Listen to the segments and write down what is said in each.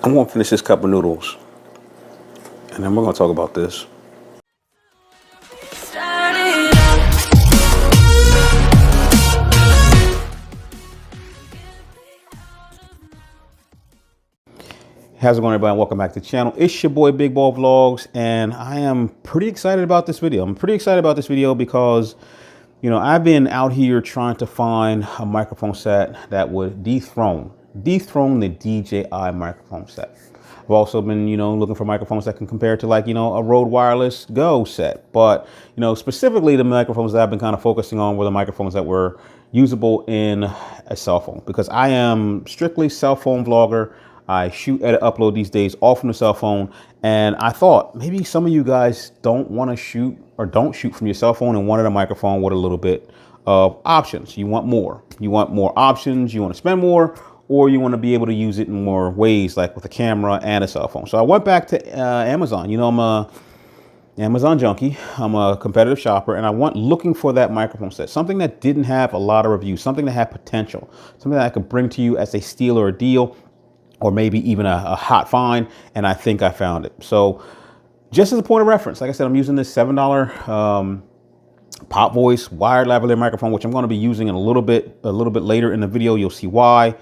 I'm gonna finish this cup of noodles, and then we're gonna talk about this. How's it going, everybody? Welcome back to the channel. It's your boy Big Ball Vlogs, and I am pretty excited about this video. I'm pretty excited about this video because, you know, I've been out here trying to find a microphone set that would dethrone the DJI microphone set. I've also been, you know, looking for microphones that can compare to, like, you know, a Rode Wireless Go set. But, you know, specifically the microphones that I've been kind of focusing on were the microphones that were usable in a cell phone, because I am strictly cell phone vlogger. I shoot, edit, upload these days all from the cell phone. And I thought maybe some of you guys don't want to shoot, or don't shoot from your cell phone, and wanted a microphone with a little bit of options. You want more. You want more options. You want to spend more, or you want to be able to use it in more ways, like with a camera and a cell phone. So I went back to Amazon. You know, I'm a Amazon junkie. I'm a competitive shopper, and I went looking for that microphone set, something that didn't have a lot of reviews, something that had potential, something that I could bring to you as a steal or a deal, or maybe even a hot find. And I think I found it. So just as a point of reference, like I said, I'm using this $7 Pop Voice wired lavalier microphone, which I'm going to be using in a little bit later in the video. You'll see why.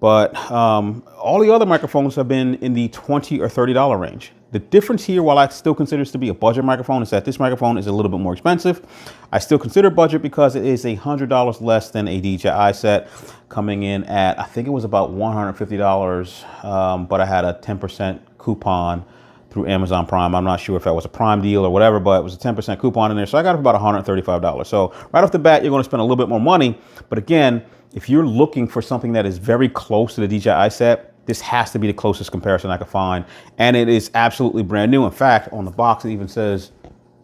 But all the other microphones have been in the $20 or $30 range. The difference here, while I still consider this to be a budget microphone, is that this microphone is a little bit more expensive. I still consider budget because it is $100 less than a DJI set, coming in at, I think it was about $150, but I had a 10% coupon through Amazon Prime. I'm not sure if that was a Prime deal or whatever, but it was a 10% coupon in there. So I got it for about $135. So right off the bat, you're going to spend a little bit more money. But again, if you're looking for something that is very close to the DJI set, this has to be the closest comparison I could find. And it is absolutely brand new. In fact, on the box, it even says,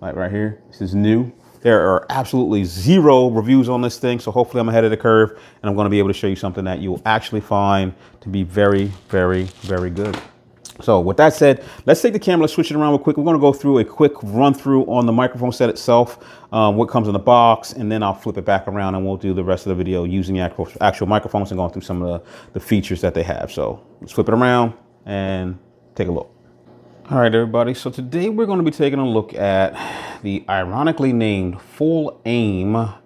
like right here, this is new. There are absolutely zero reviews on this thing. So hopefully I'm ahead of the curve, and I'm going to be able to show you something that you'll actually find to be very, very, very good. So with that said, let's take the camera, let's switch it around real quick. We're going to go through a quick run through on the microphone set itself, what comes in the box, and then I'll flip it back around and we'll do the rest of the video using the actual microphones and going through some of the features that they have. So let's flip it around and take a look. All right, everybody. So today we're going to be taking a look at the ironically named Fulaim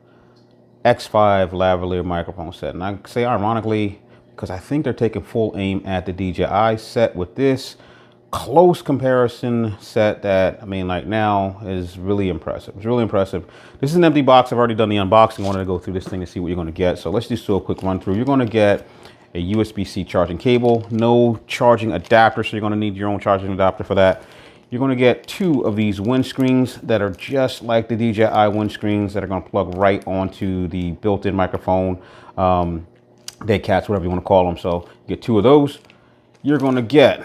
X5 lavalier microphone set. And I say ironically because I think they're taking full aim at the DJI set with this close comparison set that, I mean, like now is really impressive. It's really impressive. This is an empty box. I've already done the unboxing. I wanted to go through this thing to see what you're going to get. So let's just do a quick run through. You're going to get a USB-C charging cable, no charging adapter, so you're going to need your own charging adapter for that. You're going to get 2 of these windscreens that are just like the DJI windscreens that are going to plug right onto the built-in microphone. Dead cats, whatever you want to call them. So you get 2 of those. You're going to get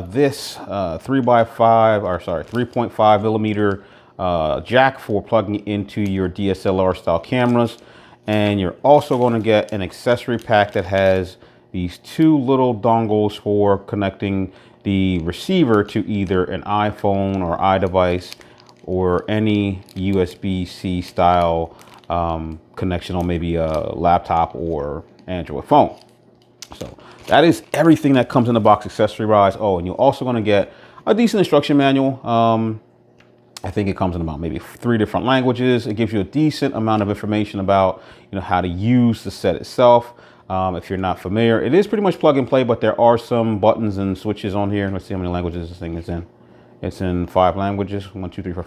this 3.5 millimeter jack for plugging into your DSLR style cameras. And you're also going to get an accessory pack that has these 2 little dongles for connecting the receiver to either an iPhone or iDevice or any USB-C style connection on maybe a laptop or Android phone. So that is everything that comes in the box accessory wise. Oh, and you're also going to get a decent instruction manual. I think it comes in about maybe 3 different languages. It gives you a decent amount of information about, you know, how to use the set itself. If you're not familiar, it is pretty much plug and play, but there are some buttons and switches on here. Let's see how many languages this thing is in. It's in 5 languages, 1, 2, 3, 4,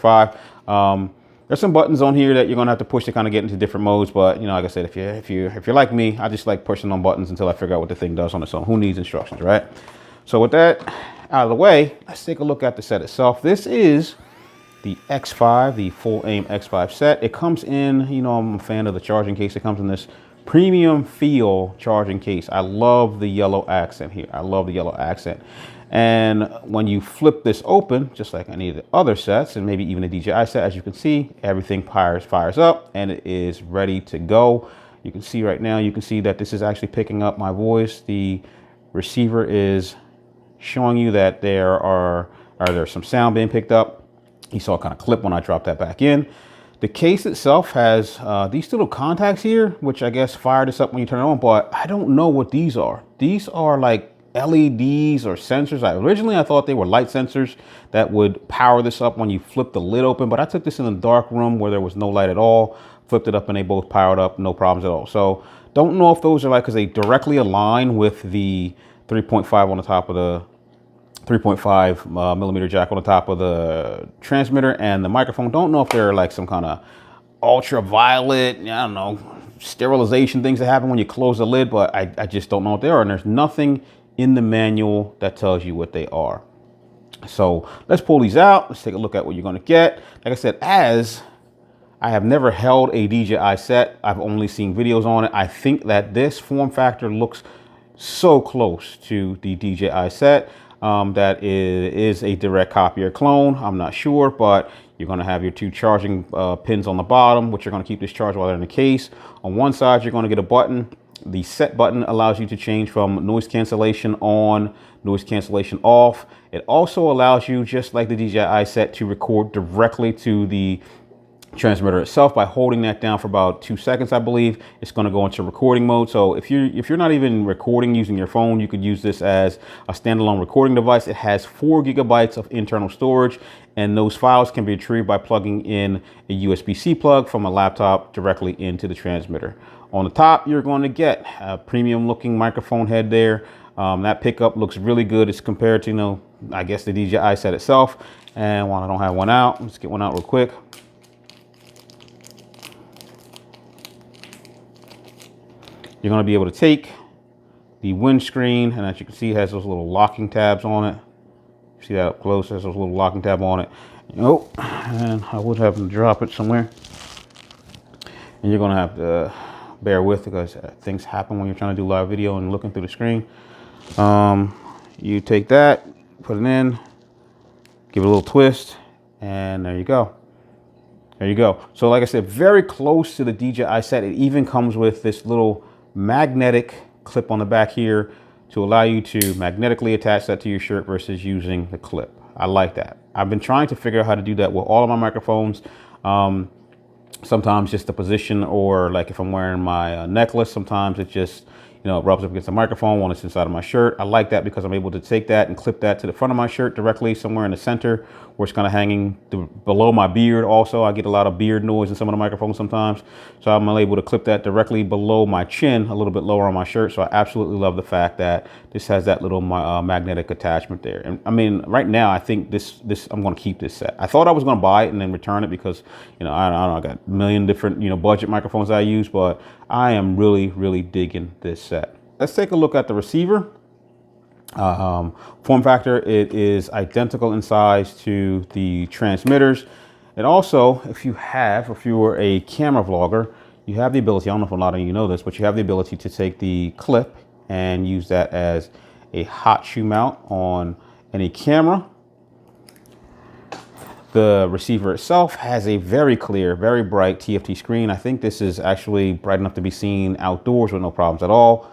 5. There's some buttons on here that you're gonna have to push to kind of get into different modes. But, you know, like I said, if you're like me, I just like pushing on buttons until I figure out what the thing does on its own. Who needs instructions, right? So with that out of the way, let's take a look at the set itself. This is the X5, the Fulaim X5 set. It comes in, you know, I'm a fan of the charging case. It comes in this premium feel charging case. I love the yellow accent here. I love the yellow accent. And when you flip this open, just like any of the other sets, and maybe even the DJI set, as you can see, everything fires up and it is ready to go. You can see right now, you can see that this is actually picking up my voice. The receiver is showing you that there's some sound being picked up. You saw it kind of clip when I dropped that back in. The case itself has these little contacts here, which I guess fire this up when you turn it on, but I don't know what these are. These are like LEDs or sensors. Originally I thought they were light sensors that would power this up when you flip the lid open, but I took this in a dark room where there was no light at all, flipped it up and they both powered up, no problems at all. So don't know if those are like, because they directly align with the 3.5 on the top of the 3.5 millimeter jack on the top of the transmitter and the microphone. Don't know if they're like some kind of ultraviolet, I don't know, sterilization things that happen when you close the lid, but I just don't know what they are. And there's nothing in the manual that tells you what they are. So let's pull these out. Let's take a look at what you're going to get. Like I said, as I have never held a DJI set, I've only seen videos on it. I think that this form factor looks so close to the DJI set that it is a direct copy or clone. I'm not sure, but you're going to have your two charging pins on the bottom, which are going to keep this charged while they're in the case. On one side, you're going to get a button. The set button allows you to change from noise cancellation on, noise cancellation off. It also allows you, just like the DJI set, to record directly to the transmitter itself by holding that down for about 2 seconds. I believe it's going to go into recording mode. So if you're not even recording using your phone, you could use this as a standalone recording device. It has 4 gigabytes of internal storage, and those files can be retrieved by plugging in a USB-C plug from a laptop directly into the transmitter. On the top, you're going to get a premium looking microphone head there. That pickup looks really good as compared to, I guess the DJI set itself. And while I don't have one out, let's get one out real quick. You're going to be able to take the windscreen, and as you can see, it has those little locking tabs on it. See that up close? It has those little locking tab on it. Oh, and I would have to drop it somewhere. And you're going to have to bear with, because things happen when you're trying to do live video and looking through the screen. You take that, put it in, give it a little twist, and there you go. There you go. So like I said, very close to the DJI set. It even comes with this little magnetic clip on the back here to allow you to magnetically attach that to your shirt versus using the clip. I like that. I've been trying to figure out how to do that with all of my microphones. Sometimes just the position, or like if I'm wearing my necklace, sometimes it just, it rubs up against the microphone when it's inside of my shirt. I like that because I'm able to take that and clip that to the front of my shirt directly somewhere in the center, where it's kind of hanging below my beard. Also, I get a lot of beard noise in some of the microphones sometimes. So I'm able to clip that directly below my chin, a little bit lower on my shirt. So I absolutely love the fact that this has that little magnetic attachment there. And I mean, right now, I think this I'm going to keep this set. I thought I was going to buy it and then return it because, I don't know, I got a million different, budget microphones I use, but I am really, really digging this set. Let's take a look at the receiver. Form factor, it is identical in size to the transmitters. And also, if you were a camera vlogger, you have the ability, I don't know if a lot of you know this, but you have the ability to take the clip and use that as a hot shoe mount on any camera. The receiver itself has a very clear, very bright TFT screen. I think this is actually bright enough to be seen outdoors with no problems at all.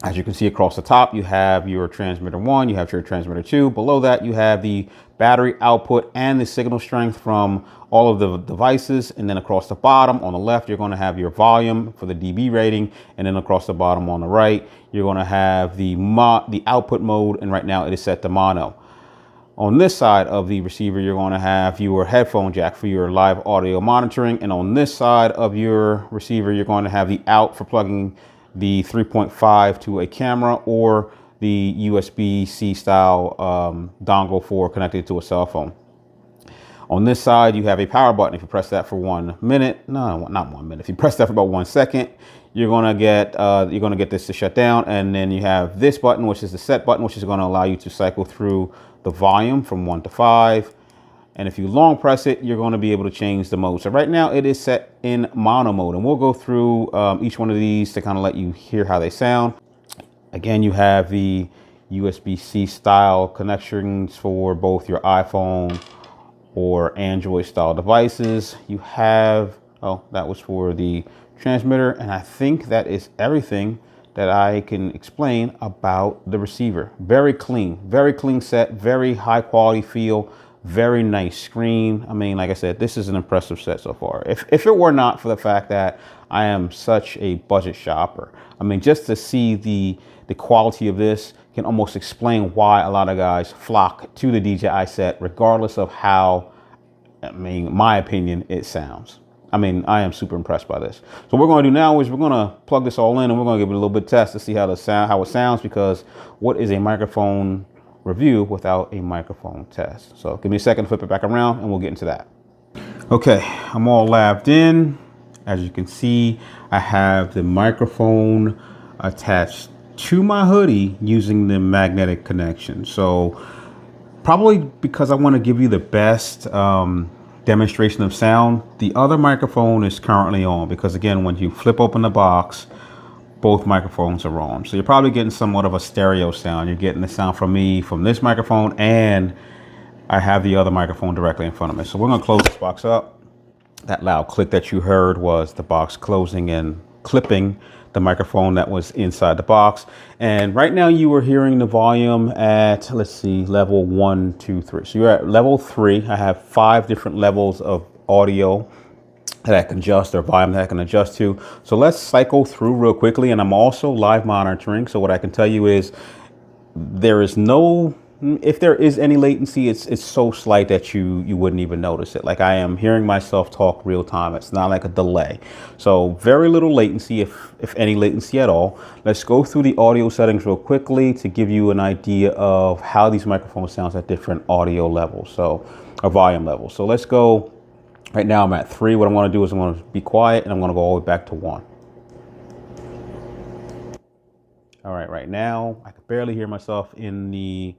As you can see across the top, you have your transmitter 1, you have your transmitter 2. Below that, you have the battery output and the signal strength from all of the devices. And then across the bottom on the left, you're going to have your volume for the dB rating. And then across the bottom on the right, you're going to have the output mode. And right now it is set to mono. On this side of the receiver, you're going to have your headphone jack for your live audio monitoring. And on this side of your receiver, you're going to have the out for plugging the 3.5 to a camera, or the USB-C style dongle for connected to a cell phone. On this side, you have a power button. If you press that for 1 minute, no, not 1 minute. If you press that for about 1 second, you're gonna get this to shut down. And then you have this button, which is the set button, which is going to allow you to cycle through the volume from 1 to 5. And if you long press it, you're going to be able to change the mode. So right now it is set in mono mode, and we'll go through each one of these to kind of let you hear how they sound. Again, you have the USB-C style connections for both your iPhone or Android style devices. You have, oh, that was for the transmitter. And I think that is everything that I can explain about the receiver. Very clean set, very high quality feel. Very nice screen. I mean, like I said, this is an impressive set so far. If it were not for the fact that I am such a budget shopper. I mean, just to see the quality of this can almost explain why a lot of guys flock to the DJI set, regardless of how, I mean, my opinion, it sounds. I mean, I am super impressed by this. So what we're going to do now is we're going to plug this all in and we're going to give it a little bit of test to see how it sounds, because what is a microphone review without a microphone test? So give me a second to flip it back around and we'll get into that. Okay, I'm all labbed in. As you can see, I have the microphone attached to my hoodie using the magnetic connection. So probably because I want to give you the best demonstration of sound, the other microphone is currently on, because again, when you flip open the box, both microphones are on. So you're probably getting somewhat of a stereo sound. You're getting the sound from me from this microphone, and I have the other microphone directly in front of me. So we're going to close this box up. That loud click that you heard was the box closing and clipping the microphone that was inside the box. And right now you are hearing the volume at, let's see, level 1, 2, 3. So you're at level 3. I have 5 different levels of audio that I can adjust, or volume that I can adjust to. So let's cycle through real quickly. And I'm also live monitoring. So what I can tell you is there is no, if there is any latency, it's so slight that you wouldn't even notice it. Like, I am hearing myself talk real time. It's not like a delay. So very little latency, if any latency at all. Let's go through the audio settings real quickly to give you an idea of how these microphones sound at different audio levels, so, or volume levels. So let's go. Right now I'm at 3. What I'm going to do is I'm going to be quiet and I'm going to go all the way back to 1. All right, right now I can barely hear myself in the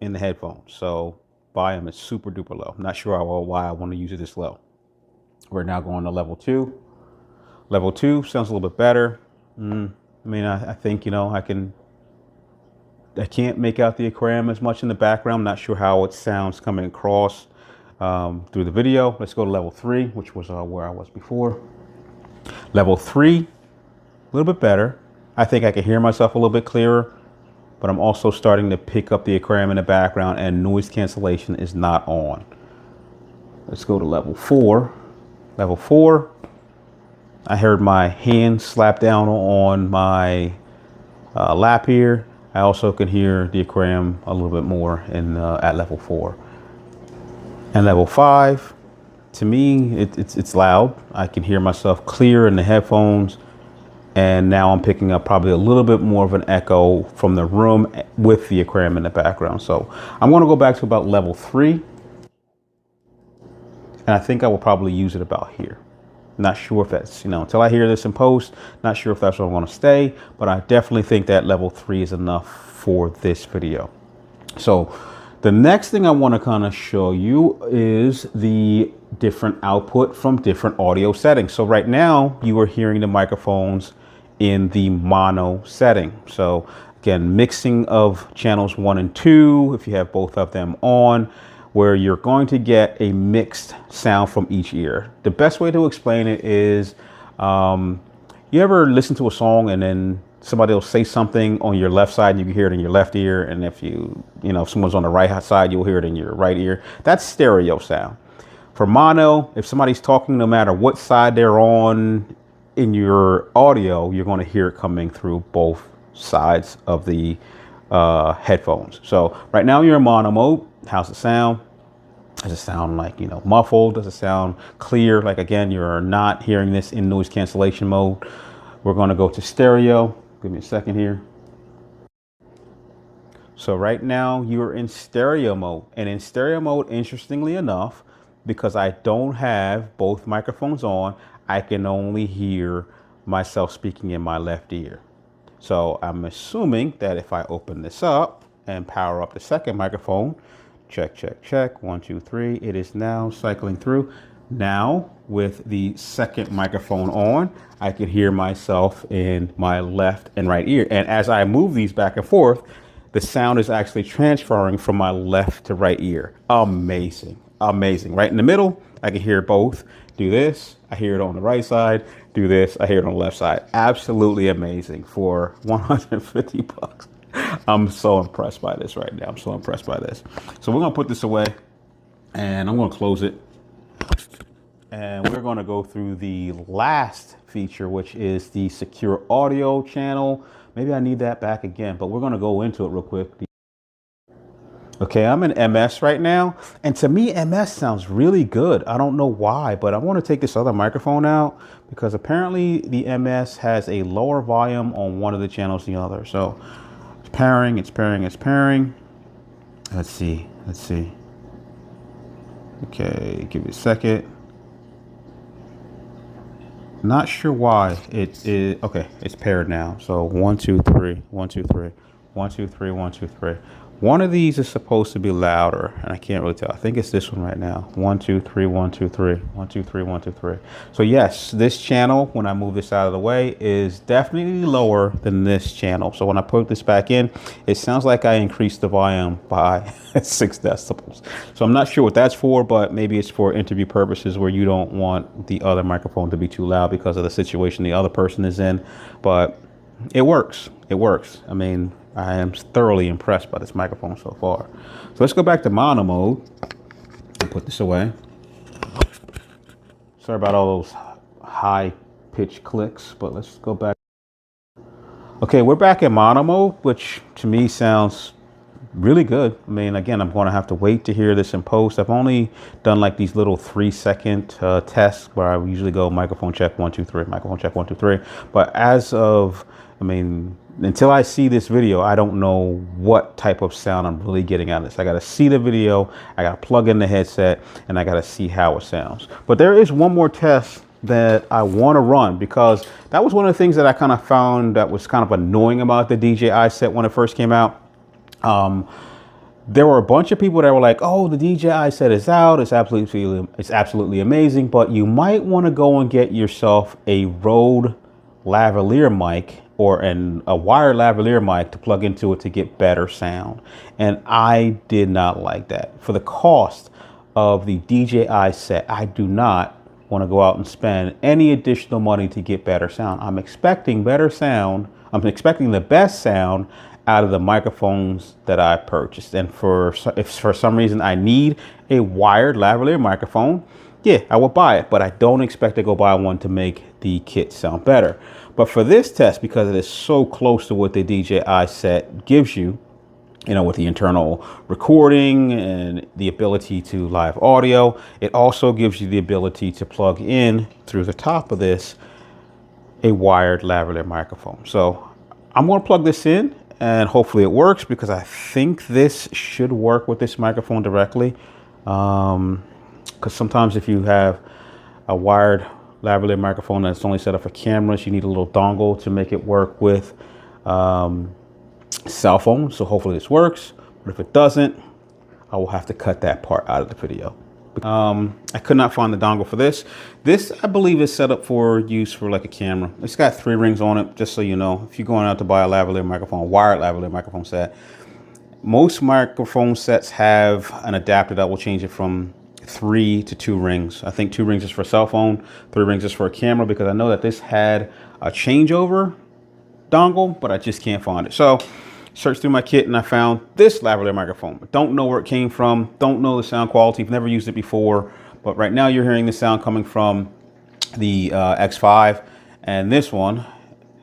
headphones. So volume is super duper low. I'm not sure why I want to use it this low. We're now going to level 2. Level 2 sounds a little bit better. I mean, I think, you know, I can't make out the aquarium as much in the background. I'm not sure how it sounds coming across through the video. Let's go to level 3, which was where I was before. Level 3, a little bit better. I think I can hear myself a little bit clearer, but I'm also starting to pick up the aquarium in the background, and noise cancellation is not on. Let's go to level 4. Level 4, I heard my hand slap down on my lap here. I also can hear the aquarium a little bit more at level 4. And level 5, to me, it's loud. I can hear myself clear in the headphones. And now I'm picking up probably a little bit more of an echo from the room with the aquarium in the background. So I'm going to go back to about level 3. And I think I will probably use it about here. Not sure if that's, you know, until I hear this in post, not sure if that's where I'm going to stay. But I definitely think that level 3 is enough for this video. So the next thing I want to kind of show you is the different output from different audio settings. So right now you are hearing the microphones in the mono setting. So again, mixing of channels 1 and 2, if you have both of them on, where you're going to get a mixed sound from each ear. The best way to explain it is, you ever listen to a song and then somebody will say something on your left side and you can hear it in your left ear, and if if someone's on the right side, you'll hear it in your right ear. That's stereo sound. For mono, if somebody's talking, no matter what side they're on in your audio, you're going to hear it coming through both sides of the headphones. So right now you're in mono mode. How's it sound? Does it sound like, muffled? Does it sound clear? Like, again, you're not hearing this in noise cancellation mode. We're going to go to stereo. Give me a second here. So right now you're in stereo mode, and in stereo mode, interestingly enough, because I don't have both microphones on, I can only hear myself speaking in my left ear. So I'm assuming that if I open this up and power up the second microphone, check, check, check, 1, 2, 3, it is now cycling through. Now with the second microphone on, I can hear myself in my left and right ear. And as I move these back and forth, the sound is actually transferring from my left to right ear. Amazing, amazing. Right in the middle, I can hear both. Do this, I hear it on the right side. Do this, I hear it on the left side. Absolutely amazing for 150 bucks. I'm so impressed by this right now. I'm so impressed by this. So we're gonna put this away and I'm gonna close it. and we're going to go through the last feature, which is the secure audio channel. Maybe I need that back again, but we're going to go into it real quick. Okay, I'm in MS right now, and to me, MS sounds really good. I don't know why, but I want to take this other microphone out because apparently the MS has a lower volume on one of the channels than the other. So it's pairing, it's pairing, it's pairing. Let's see. Okay, give it a second. Not sure why it is. Okay, it's paired now. So 1, 2, 3, 1, 2, 3, 1, 2, 3, 1, 2, 3. One of these is supposed to be louder, and I can't really tell. I think it's this one right now. 1, 2, 3, 1, 2, 3, 1, 2, 3, 1, 2, 3. So yes, this channel, when I move this out of the way, is definitely lower than this channel. So when I put this back in, it sounds like I increased the volume by 6 decibels. So I'm not sure what that's for, but maybe it's for interview purposes where you don't want the other microphone to be too loud because of the situation the other person is in. But it works. It works. I mean, I am thoroughly impressed by this microphone so far. So let's go back to mono mode and put this away. Sorry about all those high pitched clicks, but let's go back. Okay, we're back in mono mode, which to me sounds really good. I mean, again, I'm going to have to wait to hear this in post. I've only done like these little 3-second tests where I usually go microphone check 1, 2, 3, microphone check 1, 2, 3. But as of, I mean, until I see this video, I don't know what type of sound I'm really getting out of this. I got to see the video, I got to plug in the headset, and I got to see how it sounds. But there is one more test that I want to run because that was one of the things that I kind of found that was kind of annoying about the DJI set when it first came out. There were a bunch of people that were like, oh, the DJI set is out. It's absolutely amazing. But you might want to go and get yourself a Rode lavalier mic or a wired lavalier mic to plug into it to get better sound. And I did not like that. For the cost of the DJI set, I do not want to go out and spend any additional money to get better sound. I'm expecting better sound. I'm expecting the best sound out of the microphones that I purchased. And if for some reason I need a wired lavalier microphone, yeah, I will buy it, but I don't expect to go buy one to make the kit sound better. But for this test, because it is so close to what the DJI set gives you, you know, with the internal recording and the ability to live audio, it also gives you the ability to plug in through the top of this a wired lavalier microphone. So I'm going to plug this in and hopefully it works because I think this should work with this microphone directly. Because sometimes if you have a wired lavalier microphone that's only set up for cameras, you need a little dongle to make it work with cell phone. So hopefully this works, but if it doesn't, I will have to cut that part out of the video. I could not find the dongle for this. This, I believe, is set up for use for like a camera. It's got 3 rings on it, just so you know. If you're going out to buy a lavalier microphone, a wired lavalier microphone set, most microphone sets have an adapter that will change it from 3 to 2 rings. I think 2 rings is for a cell phone, 3 rings is for a camera, because I know that this had a changeover dongle, but I just can't find it. So searched through my kit and I found this lavalier microphone. Don't know where it came from, don't know the sound quality, I've never used it before, but right now you're hearing the sound coming from the X5, and this one,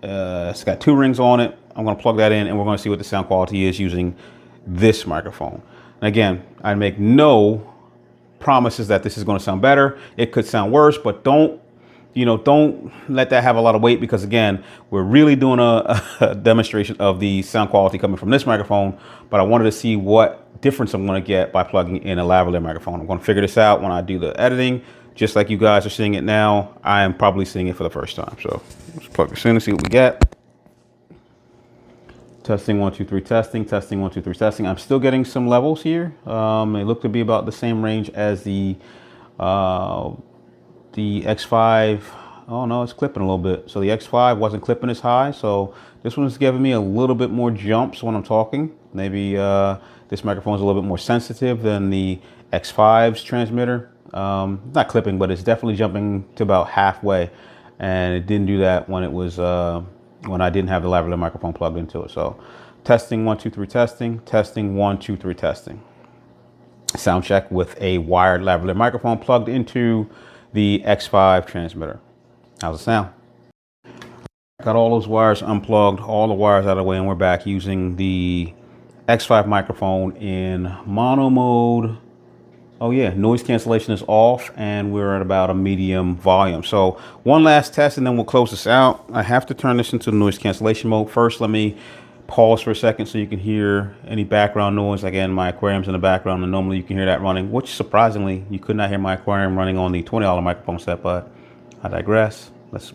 it's got 2 rings on it. I'm going to plug that in and we're going to see what the sound quality is using this microphone. And again, I make no promises that this is going to sound better. It could sound worse, but don't let that have a lot of weight, because again, we're really doing a demonstration of the sound quality coming from this microphone, but I wanted to see what difference I'm going to get by plugging in a lavalier microphone. I'm going to figure this out when I do the editing, just like you guys are seeing it now. I am probably seeing it for the first time. So let's plug this in and see what we get. Testing 1 2 3 testing, testing 1 2 3 testing. I'm still getting some levels here. They look to be about the same range as the X5. Oh no, it's clipping a little bit. So the X5 wasn't clipping as high, so this one's giving me a little bit more jumps when I'm talking. Maybe this microphone is a little bit more sensitive than the X5's transmitter. Not clipping, but it's definitely jumping to about halfway, and it didn't do that when it was when I didn't have the lavalier microphone plugged into it. So testing 1 2 3 testing, testing 1 2 3 testing. Sound check with a wired lavalier microphone plugged into the X5 transmitter. How's it sound? Got all those wires unplugged, all the wires out of the way, and we're back using the X5 microphone in mono mode. Oh yeah, noise cancellation is off and we're at about a medium volume. So one last test and then we'll close this out. I have to turn this into the noise cancellation mode. First, let me pause for a second so you can hear any background noise. Again, my aquarium's in the background and normally you can hear that running, which surprisingly, you could not hear my aquarium running on the $20 microphone set, but I digress. Let's...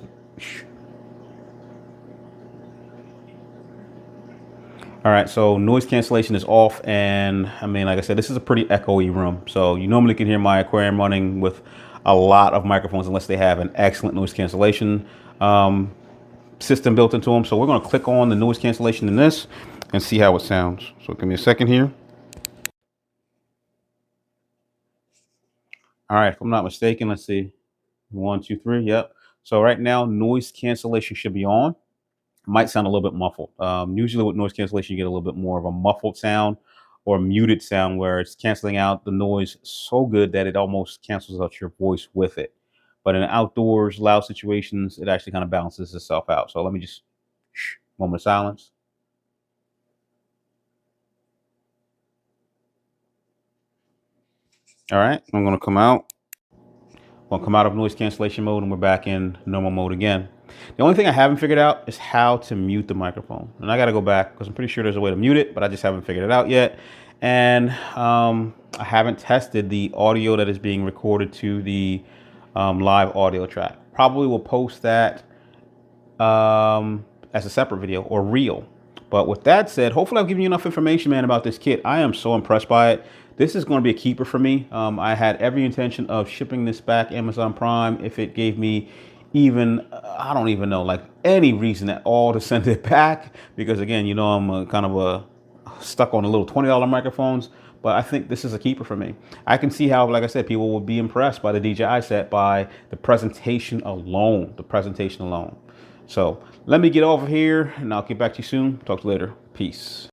All right, so noise cancellation is off, and I mean, like I said, this is a pretty echoey room. So you normally can hear my aquarium running with a lot of microphones unless they have an excellent noise cancellation system built into them. So we're going to click on the noise cancellation in this and see how it sounds. So give me a second here. All right, if I'm not mistaken, let's see. 1, 2, 3. Yep. So right now, noise cancellation should be on. Might sound a little bit muffled. Usually with noise cancellation, you get a little bit more of a muffled sound or muted sound where it's canceling out the noise so good that it almost cancels out your voice with it. But in outdoors, loud situations, it actually kind of balances itself out. So let me just, moment of silence. All right, I'm going to come out. We'll come out of noise cancellation mode and we're back in normal mode again. The only thing I haven't figured out is how to mute the microphone. And I got to go back because I'm pretty sure there's a way to mute it, but I just haven't figured it out yet. And I haven't tested the audio that is being recorded to the live audio track. Probably will post that as a separate video or reel. But with that said, hopefully I've given you enough information, man, about this kit. I am so impressed by it. This is going to be a keeper for me. I had every intention of shipping this back Amazon Prime if it gave me even, I don't even know, like any reason at all to send it back. Because again, you know, I'm kind of stuck on the little $20 microphones. But I think this is a keeper for me. I can see how, like I said, people will be impressed by the DJI set by the presentation alone. So let me get over here and I'll get back to you soon. Talk to you later. Peace.